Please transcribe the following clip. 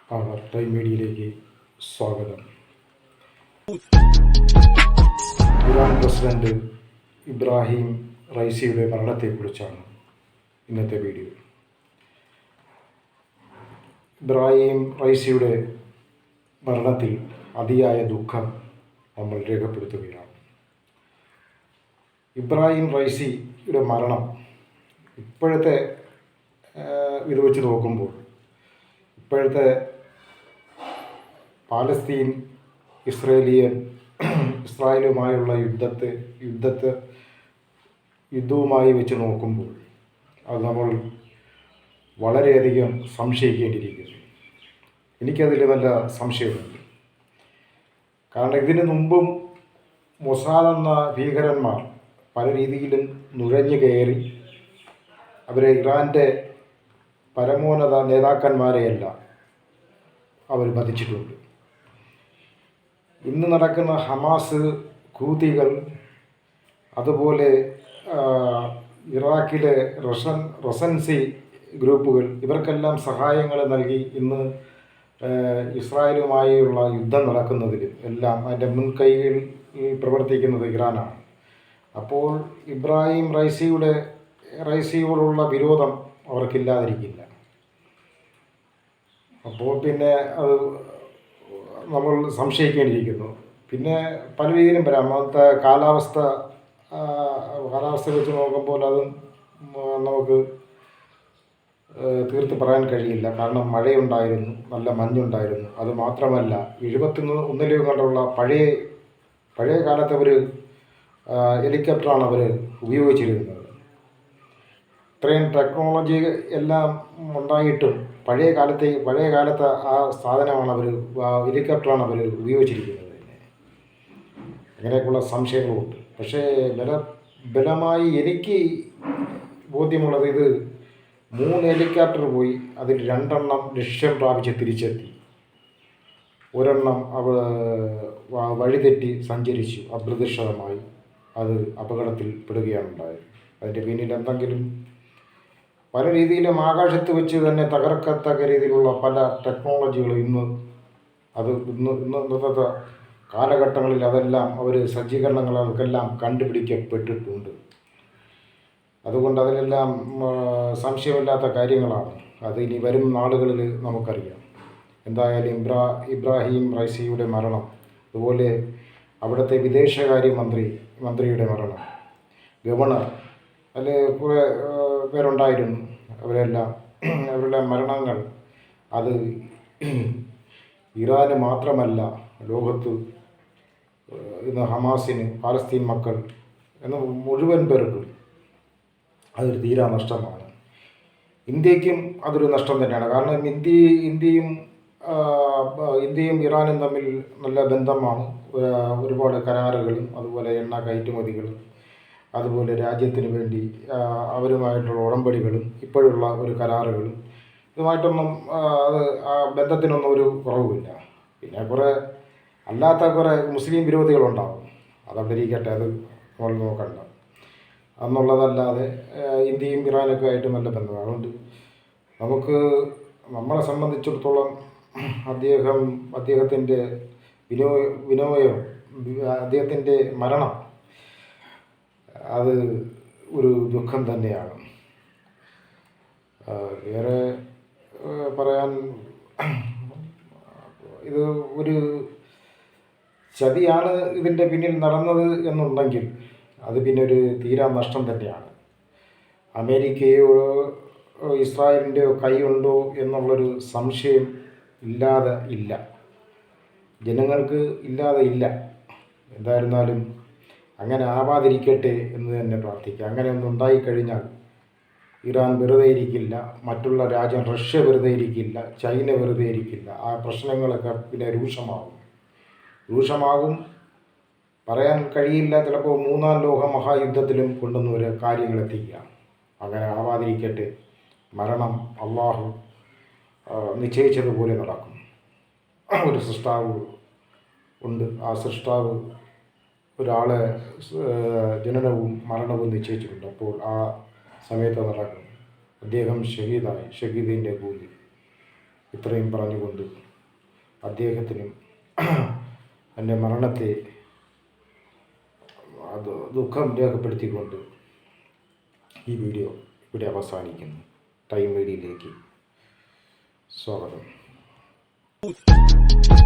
Time മീഡിയയിലേക്ക് സ്വാഗതം. Iran president Ibrahim റൈസിയുടെ മരണത്തെക്കുറിച്ചാണ് ഇന്നത്തെ വീഡിയോ. ഇബ്രാഹിം റൈസിയുടെ മരണത്തിൽ അതിയായ ദുഃഖം നമ്മൾ രേഖപ്പെടുത്തുകയാണ്. ഇബ്രാഹിം റൈസിയുടെ മരണം ഇപ്പോഴത്തെ ഇത് വെച്ച് നോക്കുമ്പോൾ ഇപ്പോഴത്തെ പാലസ്തീൻ ഇസ്രായേലുമായുള്ള യുദ്ധവുമായി വെച്ച് നോക്കുമ്പോൾ അത് നമ്മൾ വളരെയധികം സംശയിക്കേണ്ടിയിരിക്കുന്നു. എനിക്കതിൽ നല്ല സംശയമുണ്ട്. കാരണം ഇതിനു മുമ്പും മൊസാദ് എന്ന ഭീകരന്മാർ പല രീതിയിലും നുഴഞ്ഞു കയറി അവരെ ഇറാൻ്റെ പരമോന്നത നേതാക്കന്മാരെയെല്ലാം അവർ വധിച്ചിട്ടുണ്ട്. ഇന്ന് നടക്കുന്ന ഹമാസ്, ഹൂതികൾ, അതുപോലെ ഇറാഖിലെ റസൻസി ഗ്രൂപ്പുകൾ ഇവർക്കെല്ലാം സഹായങ്ങൾ നൽകി ഇന്ന് ഇസ്രായേലുമായുള്ള യുദ്ധം നടക്കുന്നതിൽ എല്ലാം അതിൻ്റെ മുൻകൈയിൽ പ്രവർത്തിക്കുന്നത് ഇറാനാണ്. അപ്പോൾ ഇബ്രാഹിം റൈസിയോടുള്ള വിരോധം അവർക്കില്ലാതിരിക്കില്ല. അപ്പോൾ പിന്നെ അത് നമ്മൾ സംശയിക്കേണ്ടിയിരിക്കുന്നു. പിന്നെ പല രീതിയിലും വരാം. അന്നത്തെ കാലാവസ്ഥ വെച്ച് നോക്കുമ്പോൾ അതും നമുക്ക് തീർത്ത് പറയാൻ കഴിയില്ല. കാരണം മഴയുണ്ടായിരുന്നു, നല്ല മഞ്ഞുണ്ടായിരുന്നു. അത് മാത്രമല്ല 71 കണ്ടുള്ള പഴയ കാലത്ത് അവർ ഹെലികോപ്റ്ററാണ് അവർ ഉപയോഗിച്ചിരുന്നത്. ഇത്രയും ടെക്നോളജി എല്ലാം ഉണ്ടായിട്ടും പഴയ കാലത്തെ ആ സാധനമാണ് ഹെലികോപ്റ്ററാണ് അവർ ഉപയോഗിച്ചിരിക്കുന്നത്. അങ്ങനെയൊക്കെയുള്ള സംശയങ്ങളുമുണ്ട്. പക്ഷേ ബലമായി എനിക്ക് ബോധ്യമുള്ളത് ഇത് 3 ഹെലികോപ്റ്റർ പോയി, അതിൽ 2 ലക്ഷ്യം പ്രാപിച്ച് തിരിച്ചെത്തി. ഒരെണ്ണം വഴിതെറ്റി സഞ്ചരിച്ചു, അപ്രതീക്ഷിതമായി അത് അപകടത്തിൽ പെടുകയാണ് ഉണ്ടായത്. അതിൻ്റെ പിന്നിൽ എന്തെങ്കിലും പല രീതിയിലും ആകാശത്ത് വെച്ച് തന്നെ തകർക്കത്തക്ക രീതിയിലുള്ള പല ടെക്നോളജികളും ഇന്നത്തെ കാലഘട്ടങ്ങളിൽ അതെല്ലാം സജ്ജീകരണങ്ങൾ അതൊക്കെല്ലാം കണ്ടുപിടിക്കപ്പെട്ടിട്ടുണ്ട്. അതുകൊണ്ട് അതിലെല്ലാം സംശയമില്ലാത്ത കാര്യങ്ങളാണ്. അത് ഇനി വരും നാളുകളിൽ നമുക്കറിയാം. എന്തായാലും ഇബ്രാഹിം റൈസിയുടെ മരണം, അതുപോലെ അവിടുത്തെ വിദേശകാര്യ മന്ത്രിയുടെ മരണം, ഗവർണർ, അതിൽ കുറേ പേരുണ്ടായിരുന്നു. അവരുടെ മരണങ്ങൾ അത് ഇറാന് മാത്രമല്ല, ലോകത്ത് ഇന്ന് ഹമാസിന്, പാലസ്തീൻ മക്കൾ എന്ന മുഴുവൻ പേർക്കും അതൊരു തീരാ നഷ്ടമാണ്. ഇന്ത്യക്കും അതൊരു നഷ്ടം തന്നെയാണ്. കാരണം ഇന്ത്യയും ഇറാനും തമ്മിൽ നല്ല ബന്ധമാണ്. ഒരുപാട് കരാറുകളും അതുപോലെ എണ്ണ കയറ്റുമതികളും അതുപോലെ രാജ്യത്തിന് വേണ്ടി അവരുമായിട്ടുള്ള ഉടമ്പടികളും ഇപ്പോഴുള്ള ഒരു കരാറുകളും ഇതുമായിട്ടൊന്നും ആ ബന്ധത്തിനൊന്നും ഒരു കുറവുമില്ല. പിന്നെ കുറേ മുസ്ലിം വിരോധികളുണ്ടാവും. അതവിടെ ഇരിക്കട്ടെ, അത് നമ്മൾ നോക്കണ്ട എന്നുള്ളതല്ലാതെ ഇന്ത്യയും ഇറാനൊക്കെ ആയിട്ട് നല്ല ബന്ധമാണ്. അതുകൊണ്ട് നമ്മളെ സംബന്ധിച്ചിടത്തോളം അദ്ദേഹത്തിൻ്റെ അദ്ദേഹത്തിൻ്റെ മരണം അത് ഒരു ദുഃഖം തന്നെയാണ്. വേറെ പറയാൻ, ഇത് ഒരു ചതിയാണ് ഇതിൻ്റെ പിന്നിൽ നടന്നത് എന്നുണ്ടെങ്കിൽ അത് പിന്നെ ഒരു തീരാ നഷ്ടം തന്നെയാണ്. അമേരിക്കയോ ഇസ്രായേലിൻ്റെയോ കൈയുണ്ടോ എന്നുള്ളൊരു സംശയം ഇല്ല, ജനങ്ങൾക്ക് ഇല്ല. എന്തായിരുന്നാലും അങ്ങനെ ആവാതിരിക്കട്ടെ എന്ന് തന്നെ പ്രാർത്ഥിക്കുക. അങ്ങനെ ഒന്നും ഉണ്ടായിക്കഴിഞ്ഞാൽ ഇറാൻ വെറുതെ ഇരിക്കില്ല, മറ്റുള്ള രാജ്യം റഷ്യ വെറുതെ ഇരിക്കില്ല, ചൈന വെറുതെ ഇരിക്കില്ല. ആ പ്രശ്നങ്ങളൊക്കെ പിന്നെ രൂക്ഷമാകും. പറയാൻ കഴിയില്ല, ചിലപ്പോൾ 3-ാം ലോക മഹായുദ്ധത്തിലും കൊണ്ടുവന്നൊരു കാര്യങ്ങൾ എത്തിക്കുക. അങ്ങനെ ആവാതിരിക്കട്ടെ. മരണം അള്ളാഹു നിശ്ചയിച്ചതുപോലെ നടക്കും. ഒരു സൃഷ്ടാവ് ഉണ്ട്. ആ സൃഷ്ടാവ് ഒരാളെ ജനനവും മരണവും നിശ്ചയിച്ചിട്ടുണ്ട്. അപ്പോൾ ആ സമയത്ത് നടക്കും. അദ്ദേഹം ഷഹീദിൻ്റെ കൂലി ഇത്രയും പറഞ്ഞുകൊണ്ട് അദ്ദേഹത്തിനും എൻ്റെ മരണത്തെ ദുഃഖം രേഖപ്പെടുത്തിക്കൊണ്ട് ഈ വീഡിയോ ഇവിടെ അവസാനിക്കുന്നു. ടൈം മീഡിയയിലേക്ക് സ്വാഗതം.